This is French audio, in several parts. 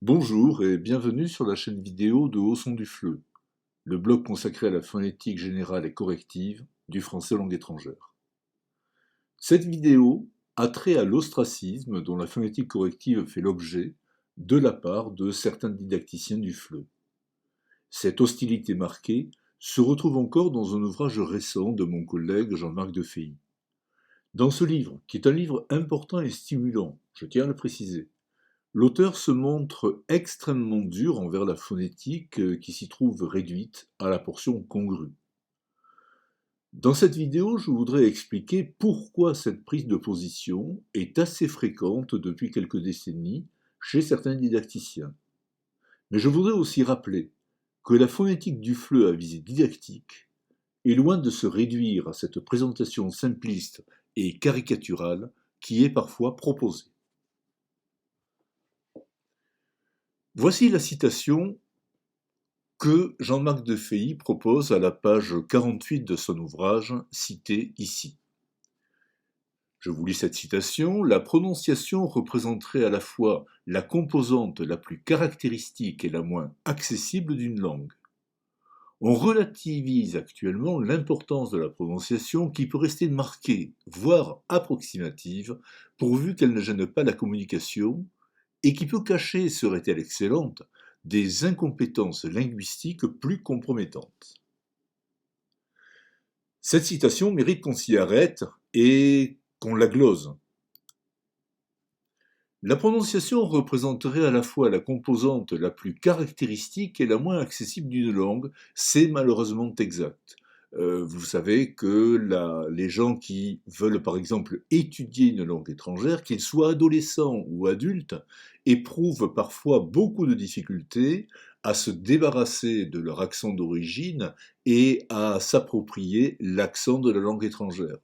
Bonjour et bienvenue sur la chaîne vidéo de Au son du FLE, le blog consacré à la phonétique générale et corrective du français langue étrangère. Cette vidéo a trait à l'ostracisme dont la phonétique corrective fait l'objet de la part de certains didacticiens du FLE. Cette hostilité marquée se retrouve encore dans un ouvrage récent de mon collègue Jean-Marc Defehy. Dans ce livre, qui est un livre important et stimulant, je tiens à le préciser, l'auteur se montre extrêmement dur envers la phonétique qui s'y trouve réduite à la portion congrue. Dans cette vidéo, je voudrais expliquer pourquoi cette prise de position est assez fréquente depuis quelques décennies chez certains didacticiens. Mais je voudrais aussi rappeler que la phonétique du FLE à visée didactique est loin de se réduire à cette présentation simpliste et caricaturale qui est parfois proposée. Voici la citation que Jean-Marc Defehy propose à la page 48 de son ouvrage, cité ici. Je vous lis cette citation. La prononciation représenterait à la fois la composante la plus caractéristique et la moins accessible d'une langue. On relativise actuellement l'importance de la prononciation qui peut rester marquée, voire approximative, pourvu qu'elle ne gêne pas la communication, et qui peut cacher, serait-elle excellente, des incompétences linguistiques plus compromettantes. Cette citation mérite qu'on s'y arrête et qu'on la glose. La prononciation représenterait à la fois la composante la plus caractéristique et la moins accessible d'une langue, c'est malheureusement exact. Vous savez que les gens qui veulent par exemple étudier une langue étrangère, qu'ils soient adolescents ou adultes, éprouvent parfois beaucoup de difficultés à se débarrasser de leur accent d'origine et à s'approprier l'accent de la langue étrangère.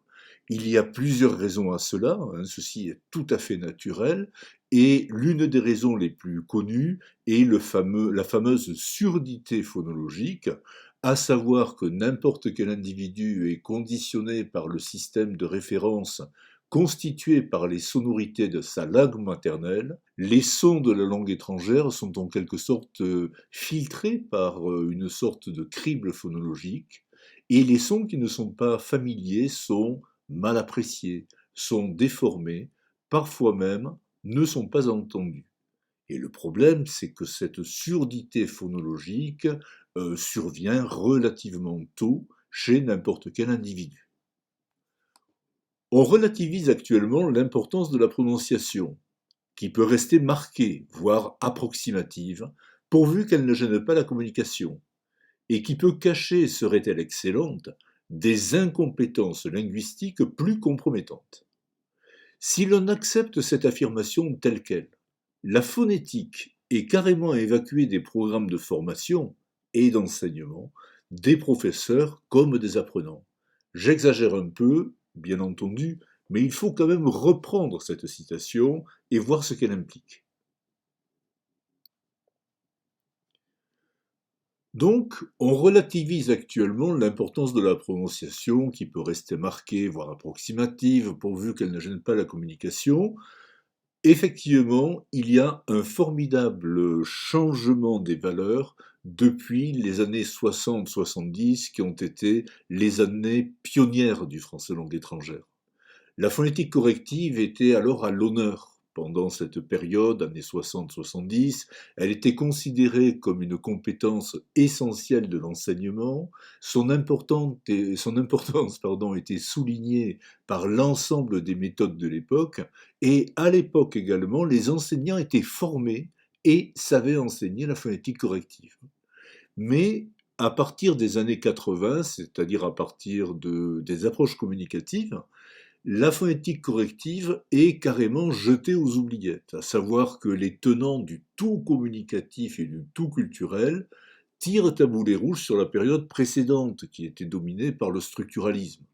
Il y a plusieurs raisons à cela, ceci est tout à fait naturel, et l'une des raisons les plus connues est la fameuse surdité phonologique, à savoir que n'importe quel individu est conditionné par le système de référence constitué par les sonorités de sa langue maternelle. Les sons de la langue étrangère sont en quelque sorte filtrés par une sorte de crible phonologique, et les sons qui ne sont pas familiers sont mal appréciés, sont déformés, parfois même ne sont pas entendus. Et le problème, c'est que cette surdité phonologique survient relativement tôt chez n'importe quel individu. On relativise actuellement l'importance de la prononciation, qui peut rester marquée, voire approximative, pourvu qu'elle ne gêne pas la communication, et qui peut cacher, serait-elle excellente, des incompétences linguistiques plus compromettantes. Si l'on accepte cette affirmation telle qu'elle, la phonétique est carrément à évacuer des programmes de formation et d'enseignement des professeurs comme des apprenants. J'exagère un peu, bien entendu, mais il faut quand même reprendre cette citation et voir ce qu'elle implique. Donc, on relativise actuellement l'importance de la prononciation qui peut rester marquée, voire approximative, pourvu qu'elle ne gêne pas la communication. Effectivement, il y a un formidable changement des valeurs depuis les années 60-70 qui ont été les années pionnières du français langue étrangère. La phonétique corrective était alors à l'honneur pendant cette période, années 60-70. Elle était considérée comme une compétence essentielle de l'enseignement. Son importance était soulignée par l'ensemble des méthodes de l'époque. Et à l'époque également, les enseignants étaient formés et savaient enseigner la phonétique corrective. Mais à partir des années 80, c'est-à-dire à partir des approches communicatives, la phonétique corrective est carrément jetée aux oubliettes, à savoir que les tenants du tout communicatif et du tout culturel tirent à boulet rouge sur la période précédente qui était dominée par le structuralisme.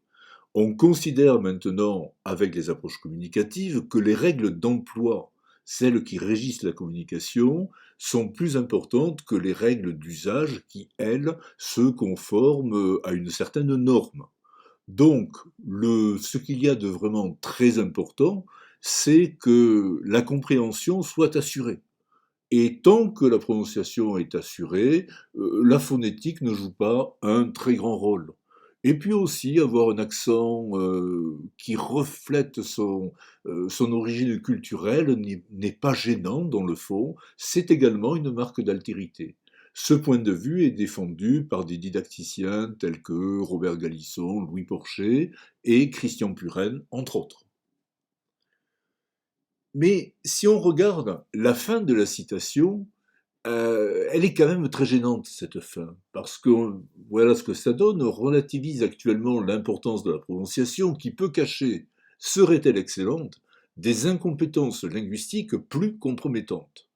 On considère maintenant, avec les approches communicatives, que les règles d'emploi, celles qui régissent la communication, sont plus importantes que les règles d'usage qui, elles, se conforment à une certaine norme. Donc, ce qu'il y a de vraiment très important, c'est que la compréhension soit assurée. Et tant que la prononciation est assurée, la phonétique ne joue pas un très grand rôle. Et puis aussi avoir un accent qui reflète son origine culturelle n'est pas gênant dans le fond, c'est également une marque d'altérité. Ce point de vue est défendu par des didacticiens tels que Robert Galisson, Louis Porcher et Christian Puren, entre autres. Mais si on regarde la fin de la citation, elle est quand même très gênante, cette fin, parce que voilà ce que ça donne, on relativise actuellement l'importance de la prononciation qui peut cacher, serait-elle excellente, des incompétences linguistiques plus compromettantes.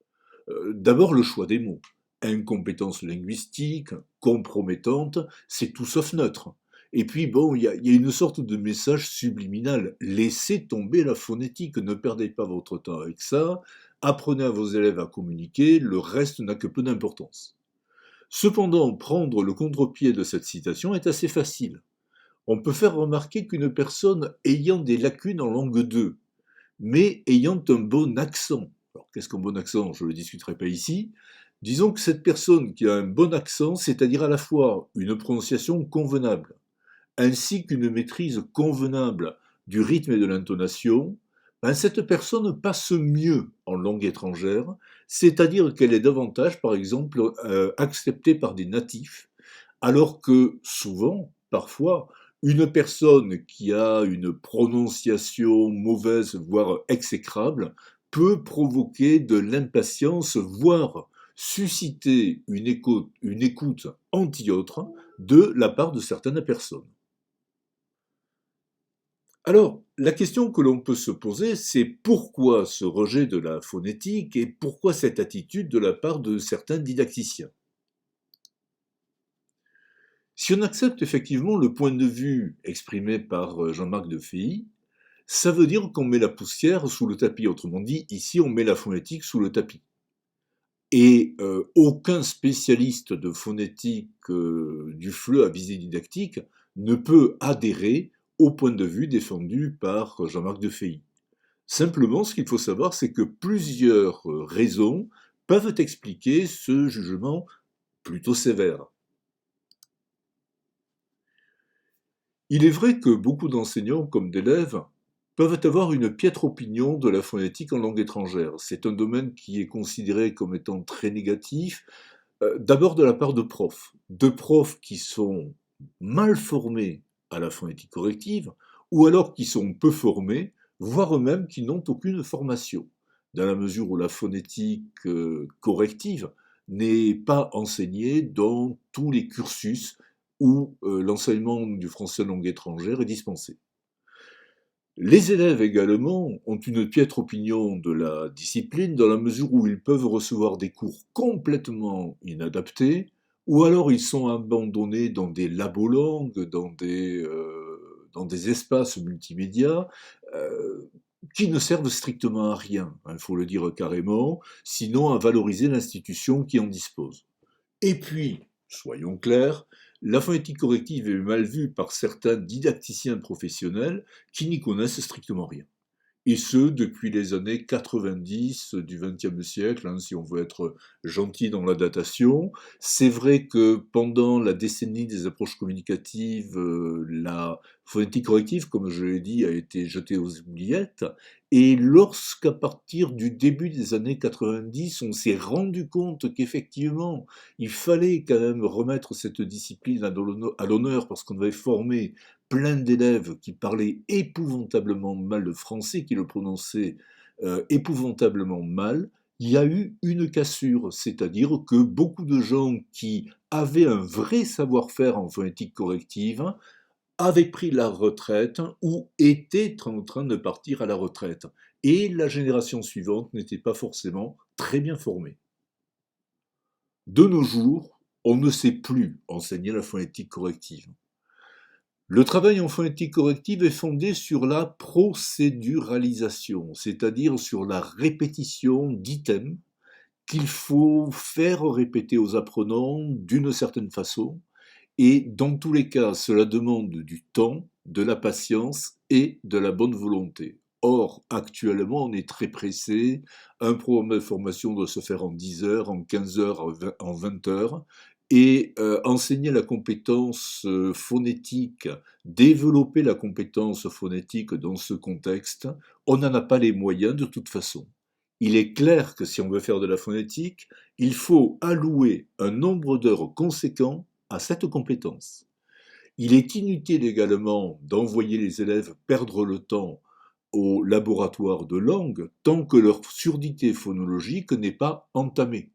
D'abord le choix des mots. Incompétence linguistique, compromettante, c'est tout sauf neutre. Et puis bon, il y a une sorte de message subliminal. Laissez tomber la phonétique, ne perdez pas votre temps avec ça, apprenez à vos élèves à communiquer, le reste n'a que peu d'importance. Cependant, prendre le contre-pied de cette citation est assez facile. On peut faire remarquer qu'une personne ayant des lacunes en langue 2, mais ayant un bon accent. Alors, qu'est-ce qu'un bon accent? Je ne le discuterai pas ici. Disons que cette personne qui a un bon accent, c'est-à-dire à la fois une prononciation convenable, ainsi qu'une maîtrise convenable du rythme et de l'intonation, ben cette personne passe mieux en langue étrangère, c'est-à-dire qu'elle est davantage, par exemple, acceptée par des natifs, alors que souvent, parfois, une personne qui a une prononciation mauvaise, voire exécrable, peut provoquer de l'impatience, voire susciter une écoute anti-autre de la part de certaines personnes. Alors, la question que l'on peut se poser, c'est pourquoi ce rejet de la phonétique et pourquoi cette attitude de la part de certains didacticiens? Si on accepte effectivement le point de vue exprimé par Jean-Marc de Féhy, ça veut dire qu'on met la poussière sous le tapis. Autrement dit, ici, on met la phonétique sous le tapis. Et aucun spécialiste de phonétique du FLE à visée didactique ne peut adhérer au point de vue défendu par Jean-Marc de Féhy. Simplement, ce qu'il faut savoir, c'est que plusieurs raisons peuvent expliquer ce jugement plutôt sévère. Il est vrai que beaucoup d'enseignants comme d'élèves peuvent avoir une piètre opinion de la phonétique en langue étrangère. C'est un domaine qui est considéré comme étant très négatif, d'abord de la part de profs qui sont mal formés à la phonétique corrective, ou alors qui sont peu formés, voire même qui n'ont aucune formation, dans la mesure où la phonétique corrective n'est pas enseignée dans tous les cursus où l'enseignement du français langue étrangère est dispensé. Les élèves également ont une piètre opinion de la discipline dans la mesure où ils peuvent recevoir des cours complètement inadaptés, ou alors ils sont abandonnés dans des labolangues, dans des espaces multimédia, qui ne servent strictement à rien, il faut le dire carrément, sinon à valoriser l'institution qui en dispose. Et puis, soyons clairs, la phonétique corrective est mal vue par certains didacticiens professionnels qui n'y connaissent strictement rien. Et ce, depuis les années 90 du XXe siècle, hein, si on veut être gentil dans la datation. C'est vrai que pendant la décennie des approches communicatives, la phonétique corrective, comme je l'ai dit, a été jetée aux oubliettes. Et lorsqu'à partir du début des années 90, on s'est rendu compte qu'effectivement, il fallait quand même remettre cette discipline à l'honneur parce qu'on avait formé plein d'élèves qui parlaient épouvantablement mal le français, qui le prononçaient épouvantablement mal, il y a eu une cassure, c'est-à-dire que beaucoup de gens qui avaient un vrai savoir-faire en phonétique corrective avaient pris la retraite ou étaient en train de partir à la retraite. Et la génération suivante n'était pas forcément très bien formée. De nos jours, on ne sait plus enseigner la phonétique corrective. Le travail en phonétique corrective est fondé sur la procéduralisation, c'est-à-dire sur la répétition d'items qu'il faut faire répéter aux apprenants d'une certaine façon, et dans tous les cas, cela demande du temps, de la patience et de la bonne volonté. Or, actuellement, on est très pressé. Un programme de formation doit se faire en 10 heures, en 15 heures, en 20 heures. Et enseigner la compétence phonétique, développer la compétence phonétique dans ce contexte, on n'en a pas les moyens de toute façon. Il est clair que si on veut faire de la phonétique, il faut allouer un nombre d'heures conséquent à cette compétence. Il est inutile également d'envoyer les élèves perdre le temps au laboratoire de langue tant que leur surdité phonologique n'est pas entamée.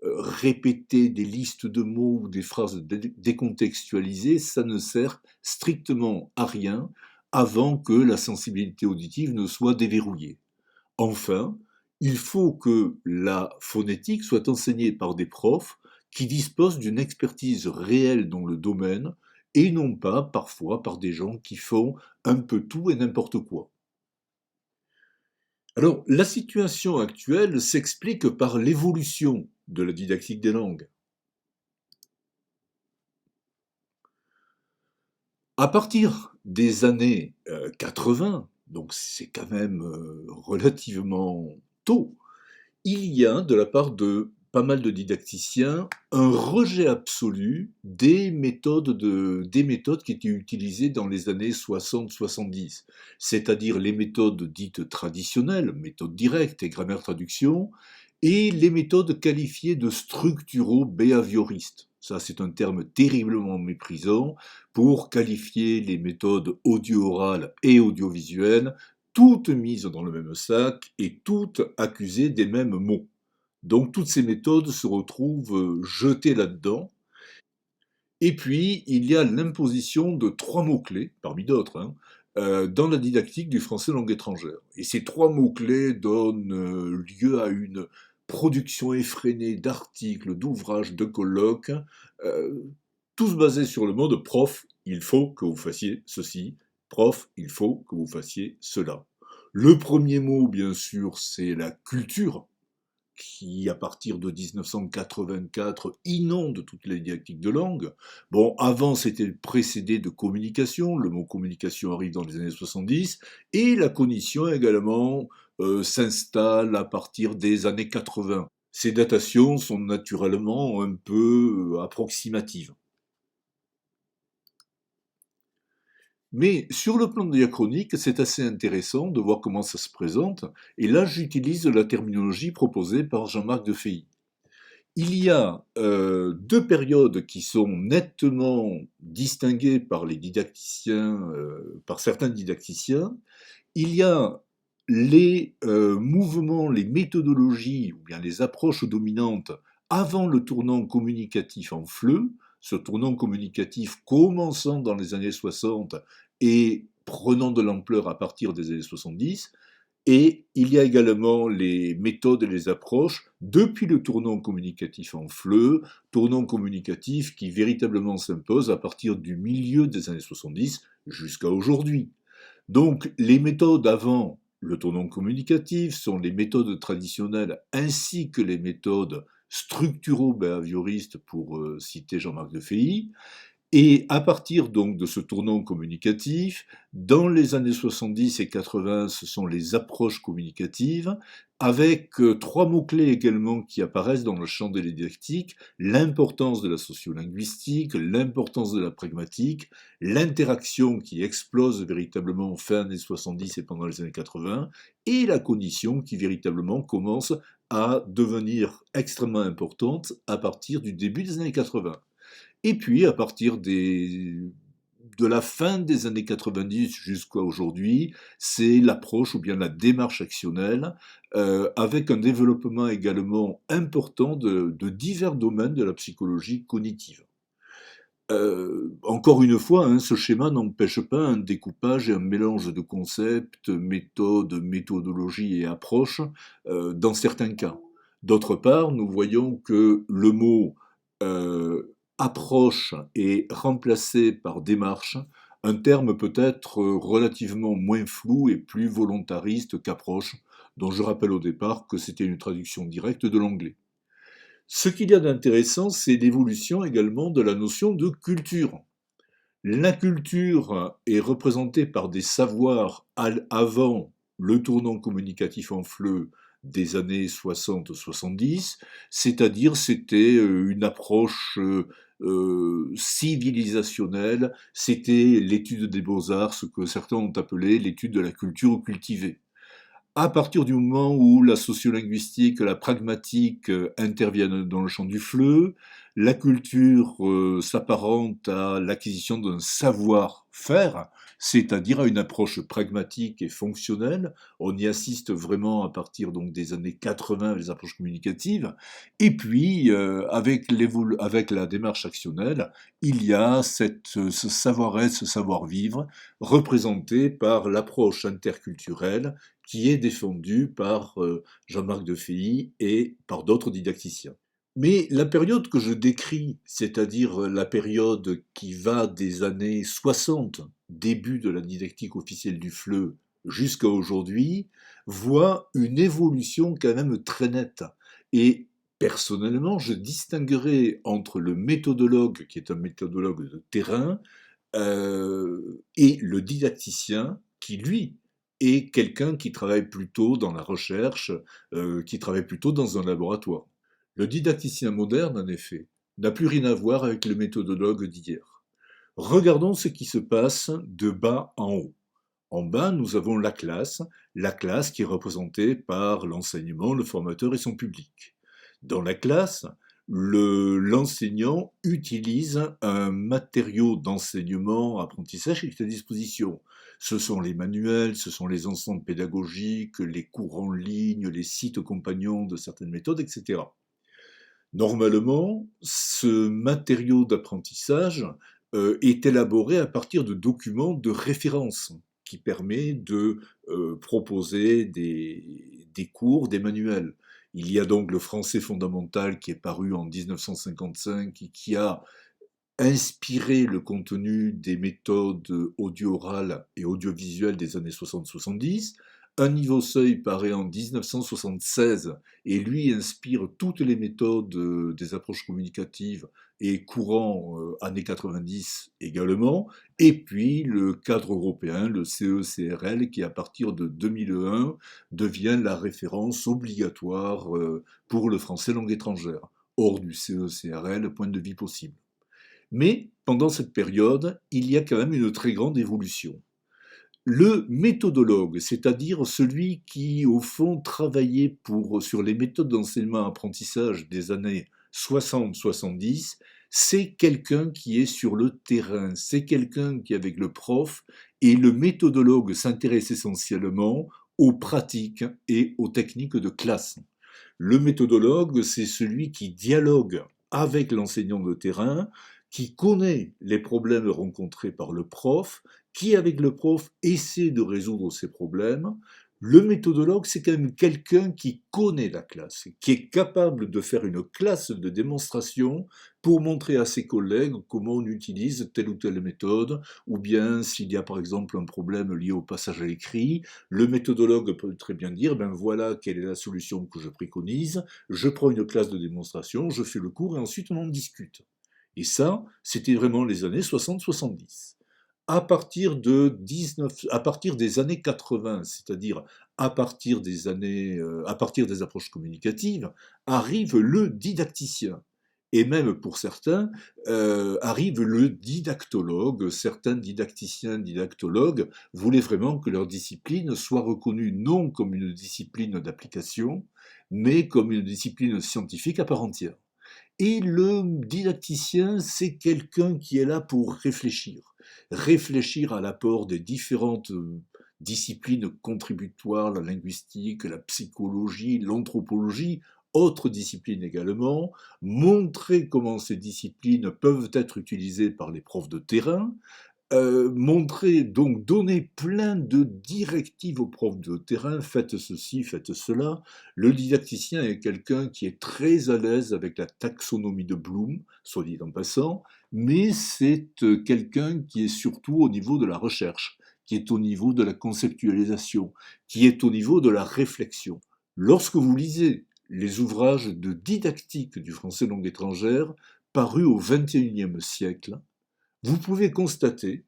Répéter des listes de mots ou des phrases décontextualisées, ça ne sert strictement à rien avant que la sensibilité auditive ne soit déverrouillée. Enfin, il faut que la phonétique soit enseignée par des profs qui disposent d'une expertise réelle dans le domaine et non pas parfois par des gens qui font un peu tout et n'importe quoi. Alors, la situation actuelle s'explique par l'évolution de la didactique des langues. À partir des années 80, donc c'est quand même relativement tôt, il y a, de la part de pas mal de didacticiens, un rejet absolu des méthodes qui étaient utilisées dans les années 60-70, c'est-à-dire les méthodes dites traditionnelles, méthodes directes et grammaire-traduction, et les méthodes qualifiées de structuro-behavioristes. Ça, c'est un terme terriblement méprisant pour qualifier les méthodes audio-orales et audiovisuelles, toutes mises dans le même sac et toutes accusées des mêmes mots. Donc toutes ces méthodes se retrouvent jetées là-dedans. Et puis, il y a l'imposition de trois mots-clés, parmi d'autres, hein, dans la didactique du français langue étrangère. Et ces trois mots-clés donnent lieu à une production effrénée d'articles, d'ouvrages, de colloques, euh, tous basés sur le mot de prof, il faut que vous fassiez ceci, prof, il faut que vous fassiez cela. Le premier mot, bien sûr, c'est la culture, qui, à partir de 1984, inonde toutes les didactiques de langue. Bon, avant, c'était précédé de communication. Le mot communication arrive dans les années 70. Et la cognition également s'installe à partir des années 80. Ces datations sont naturellement un peu approximatives. Mais sur le plan diachronique, c'est assez intéressant de voir comment ça se présente. Et là, j'utilise la terminologie proposée par Jean-Marc Defehy. Il y a deux périodes qui sont nettement distinguées par les didacticiens, par certains didacticiens. Il y a les mouvements, les méthodologies ou bien les approches dominantes avant le tournant communicatif en FLE, ce tournant communicatif commençant dans les années 60 et prenant de l'ampleur à partir des années 70. Et il y a également les méthodes et les approches depuis le tournant communicatif en FLE, tournant communicatif qui véritablement s'impose à partir du milieu des années 70 jusqu'à aujourd'hui. Donc les méthodes avant le tournant communicatif sont les méthodes traditionnelles ainsi que les méthodes structuro-behavioristes pour citer Jean-Marc Defehy. Et à partir donc de ce tournant communicatif, dans les années 70 et 80, ce sont les approches communicatives, avec trois mots-clés également qui apparaissent dans le champ de la didactique, l'importance de la sociolinguistique, l'importance de la pragmatique, l'interaction qui explose véritablement fin des 70 et pendant les années 80, et la cognition qui véritablement commence à devenir extrêmement importante à partir du début des années 80. Et puis, à partir de la fin des années 90 jusqu'à aujourd'hui, c'est l'approche ou bien la démarche actionnelle, avec un développement également important de divers domaines de la psychologie cognitive. Encore une fois, hein, ce schéma n'empêche pas un découpage et un mélange de concepts, méthodes, méthodologies et approches dans certains cas. D'autre part, nous voyons que le mot approche est remplacé par démarche, un terme peut-être relativement moins flou et plus volontariste qu'approche, dont je rappelle au départ que c'était une traduction directe de l'anglais. Ce qu'il y a d'intéressant, c'est l'évolution également de la notion de culture. La culture est représentée par des savoirs avant le tournant communicatif en FLE des années 60-70, c'est-à-dire c'était une approche civilisationnelle, c'était l'étude des beaux-arts, ce que certains ont appelé l'étude de la culture cultivée. À partir du moment où la sociolinguistique, la pragmatique interviennent dans le champ du FLE, la culture s'apparente à l'acquisition d'un savoir-faire, c'est-à-dire à une approche pragmatique et fonctionnelle. On y assiste vraiment à partir donc des années 80, les approches communicatives. Et puis, avec la démarche actionnelle, il y a ce savoir-être, ce savoir-vivre, représenté par l'approche interculturelle qui est défendu par Jean-Marc Defehy et par d'autres didacticiens. Mais la période que je décris, c'est-à-dire la période qui va des années 60, début de la didactique officielle du FLE, jusqu'à aujourd'hui, voit une évolution quand même très nette. Et personnellement, je distinguerai entre le méthodologue, qui est un méthodologue de terrain, et le didacticien, qui lui est quelqu'un qui travaille plutôt dans la recherche, qui travaille plutôt dans un laboratoire. Le didacticien moderne, en effet, n'a plus rien à voir avec le méthodologue d'hier. Regardons ce qui se passe de bas en haut. En bas, nous avons la classe qui est représentée par l'enseignement, le formateur et son public. Dans la classe, l'enseignant utilise un matériau d'enseignement, apprentissage qui est à disposition. Ce sont les manuels, ce sont les ensembles pédagogiques, les cours en ligne, les sites compagnons de certaines méthodes, etc. Normalement, ce matériau d'apprentissage est élaboré à partir de documents de référence qui permet de proposer des cours, des manuels. Il y a donc le français fondamental qui est paru en 1955 et qui a inspiré le contenu des méthodes audio-orales et audiovisuelles des années 60-70. Un niveau seuil paraît en 1976 et lui inspire toutes les méthodes des approches communicatives et courant années 90 également. Et puis le cadre européen, le CE-CRL, qui à partir de 2001 devient la référence obligatoire pour le français langue étrangère. Hors du CE-CRL, point de vue possible. Mais pendant cette période, il y a quand même une très grande évolution. Le méthodologue, c'est-à-dire celui qui, au fond, travaillait sur les méthodes d'enseignement-apprentissage des années 60-70, c'est quelqu'un qui est sur le terrain, c'est quelqu'un qui, avec le prof, et le méthodologue s'intéresse essentiellement aux pratiques et aux techniques de classe. Le méthodologue, c'est celui qui dialogue avec l'enseignant de terrain, qui connaît les problèmes rencontrés par le prof, qui avec le prof essaie de résoudre ces problèmes. Le méthodologue, c'est quand même quelqu'un qui connaît la classe, qui est capable de faire une classe de démonstration pour montrer à ses collègues comment on utilise telle ou telle méthode, ou bien s'il y a par exemple un problème lié au passage à l'écrit, le méthodologue peut très bien dire, ben voilà quelle est la solution que je préconise, je prends une classe de démonstration, je fais le cours et ensuite on en discute. Et ça, c'était vraiment les années 60-70. À partir des années 80, c'est-à-dire à partir des approches communicatives, arrive le didacticien. Et même pour certains, arrive le didactologue. Certains didacticiens, didactologues voulaient vraiment que leur discipline soit reconnue non comme une discipline d'application, mais comme une discipline scientifique à part entière. Et le didacticien, c'est quelqu'un qui est là pour réfléchir à l'apport des différentes disciplines contributoires, la linguistique, la psychologie, l'anthropologie, autres disciplines également, montrer comment ces disciplines peuvent être utilisées par les profs de terrain, montrer, donc donner plein de directives aux profs de terrain, faites ceci, faites cela. Le didacticien est quelqu'un qui est très à l'aise avec la taxonomie de Bloom, soit dit en passant, mais c'est quelqu'un qui est surtout au niveau de la recherche, qui est au niveau de la conceptualisation, qui est au niveau de la réflexion. Lorsque vous lisez les ouvrages de didactique du français langue étrangère parus au XXIe siècle, vous pouvez constater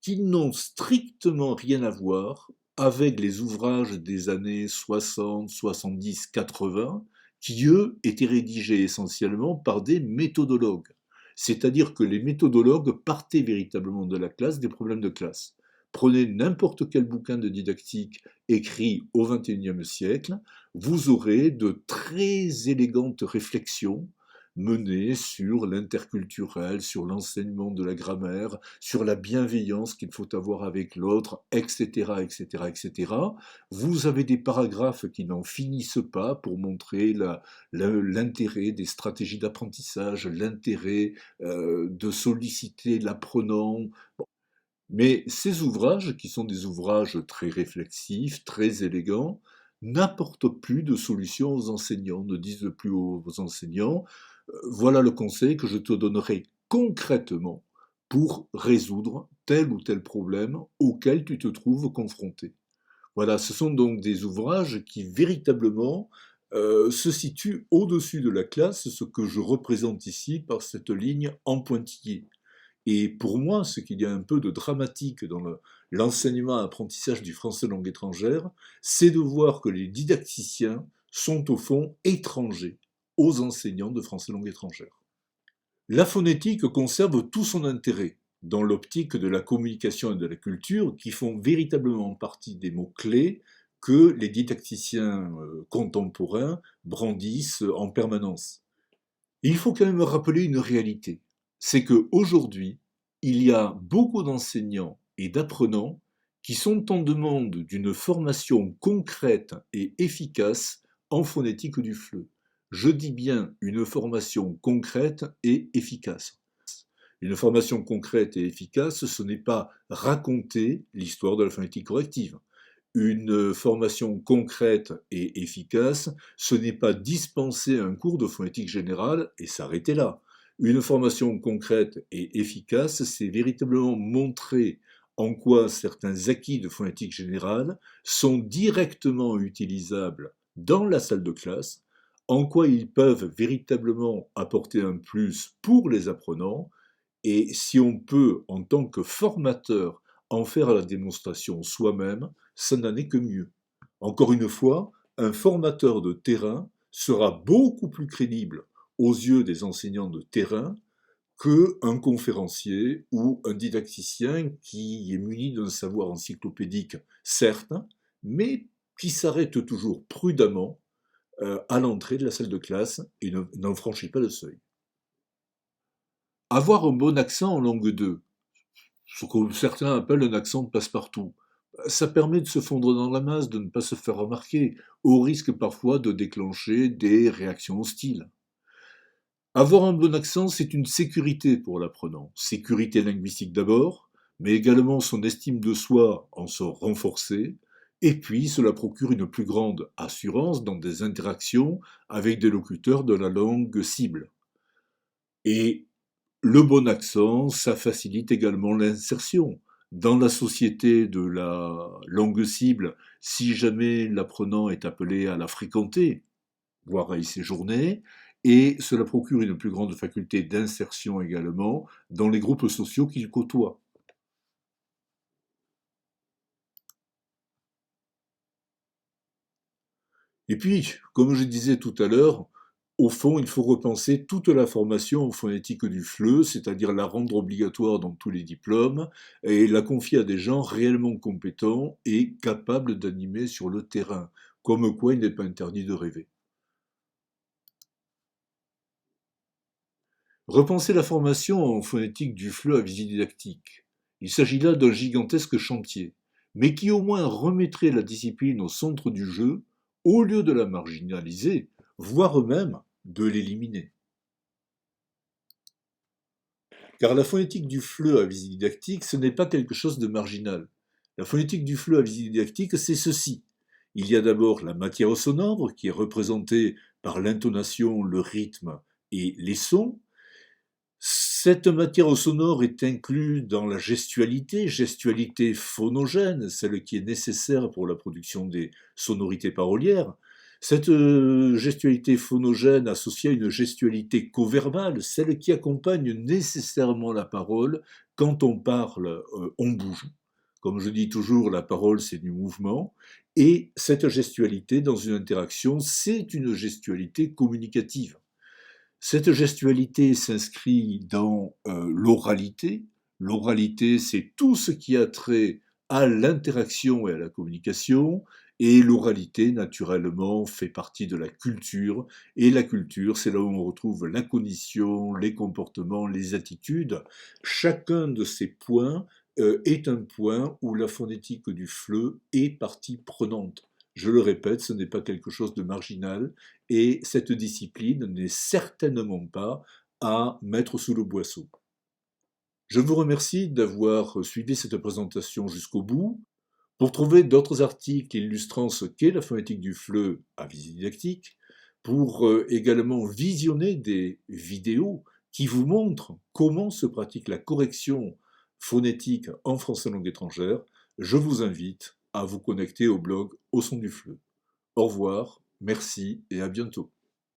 qu'ils n'ont strictement rien à voir avec les ouvrages des années 60, 70, 80, qui, eux, étaient rédigés essentiellement par des méthodologues. C'est-à-dire que les méthodologues partaient véritablement de la classe, des problèmes de classe. Prenez n'importe quel bouquin de didactique écrit au XXIe siècle, vous aurez de très élégantes réflexions menées sur l'interculturel, sur l'enseignement de la grammaire, sur la bienveillance qu'il faut avoir avec l'autre, etc., etc., etc. Vous avez des paragraphes qui n'en finissent pas pour montrer l'intérêt des stratégies d'apprentissage, l'intérêt de solliciter l'apprenant. Mais ces ouvrages, qui sont des ouvrages très réflexifs, très élégants, n'apportent plus de solutions aux enseignants, ne disent plus aux enseignants, voilà le conseil que je te donnerai concrètement pour résoudre tel ou tel problème auquel tu te trouves confronté. Voilà, ce sont donc des ouvrages qui véritablement se situent au-dessus de la classe, ce que je représente ici par cette ligne en pointillé. Et pour moi, ce qu'il y a un peu de dramatique dans l'enseignement et l'apprentissage du français langue étrangère, c'est de voir que les didacticiens sont au fond étrangers aux enseignants de français langue étrangère. La phonétique conserve tout son intérêt dans l'optique de la communication et de la culture qui font véritablement partie des mots-clés que les didacticiens contemporains brandissent en permanence. Il faut quand même rappeler une réalité, c'est qu'aujourd'hui, il y a beaucoup d'enseignants et d'apprenants qui sont en demande d'une formation concrète et efficace en phonétique du FLE. Je dis bien une formation concrète et efficace. Une formation concrète et efficace, ce n'est pas raconter l'histoire de la phonétique corrective. Une formation concrète et efficace, ce n'est pas dispenser un cours de phonétique générale et s'arrêter là. Une formation concrète et efficace, c'est véritablement montrer en quoi certains acquis de phonétique générale sont directement utilisables dans la salle de classe, en quoi ils peuvent véritablement apporter un plus pour les apprenants, et si on peut, en tant que formateur, en faire la démonstration soi-même, ça n'en est que mieux. Encore une fois, un formateur de terrain sera beaucoup plus crédible aux yeux des enseignants de terrain qu'un conférencier ou un didacticien qui est muni d'un savoir encyclopédique, certes, mais qui s'arrête toujours prudemment à l'entrée de la salle de classe et n'en franchit pas le seuil. Avoir un bon accent en langue 2, ce que certains appellent un accent de passe-partout, ça permet de se fondre dans la masse, de ne pas se faire remarquer, au risque parfois de déclencher des réactions hostiles. Avoir un bon accent, c'est une sécurité pour l'apprenant. Sécurité linguistique d'abord, mais également son estime de soi en sort renforcée, et puis cela procure une plus grande assurance dans des interactions avec des locuteurs de la langue cible. Et le bon accent, ça facilite également l'insertion dans la société de la langue cible, si jamais l'apprenant est appelé à la fréquenter, voire à y séjourner, et cela procure une plus grande faculté d'insertion également dans les groupes sociaux qu'il côtoie. Et puis, comme je disais tout à l'heure, au fond, il faut repenser toute la formation en phonétique du FLE, c'est-à-dire la rendre obligatoire dans tous les diplômes et la confier à des gens réellement compétents et capables d'animer sur le terrain, comme quoi il n'est pas interdit de rêver. Repenser la formation en phonétique du FLE à visée didactique. Il s'agit là d'un gigantesque chantier, mais qui au moins remettrait la discipline au centre du jeu, au lieu de la marginaliser, voire même de l'éliminer. Car la phonétique du FLE à visée didactique, ce n'est pas quelque chose de marginal. La phonétique du FLE à visée didactique, c'est ceci. Il y a d'abord la matière sonore, qui est représentée par l'intonation, le rythme et les sons. Cette matière sonore est inclue dans la gestualité, gestualité phonogène, celle qui est nécessaire pour la production des sonorités parolières. Cette gestualité phonogène associée à une gestualité coverbale, celle qui accompagne nécessairement la parole, quand on parle, on bouge. Comme je dis toujours, la parole, c'est du mouvement. Et cette gestualité dans une interaction, c'est une gestualité communicative. Cette gestualité s'inscrit dans l'oralité. L'oralité, c'est tout ce qui a trait à l'interaction et à la communication. Et l'oralité, naturellement, fait partie de la culture. Et la culture, c'est là où on retrouve la cognition, les comportements, les attitudes. Chacun de ces points est un point où la phonétique du FLE est partie prenante. Je le répète, ce n'est pas quelque chose de marginal, et cette discipline n'est certainement pas à mettre sous le boisseau. Je vous remercie d'avoir suivi cette présentation jusqu'au bout. Pour trouver d'autres articles illustrant ce qu'est la phonétique du FLE à visée didactique, pour également visionner des vidéos qui vous montrent comment se pratique la correction phonétique en français langue étrangère, je vous invite à vous connecter au blog Au son du FLE. Au revoir, merci et à bientôt.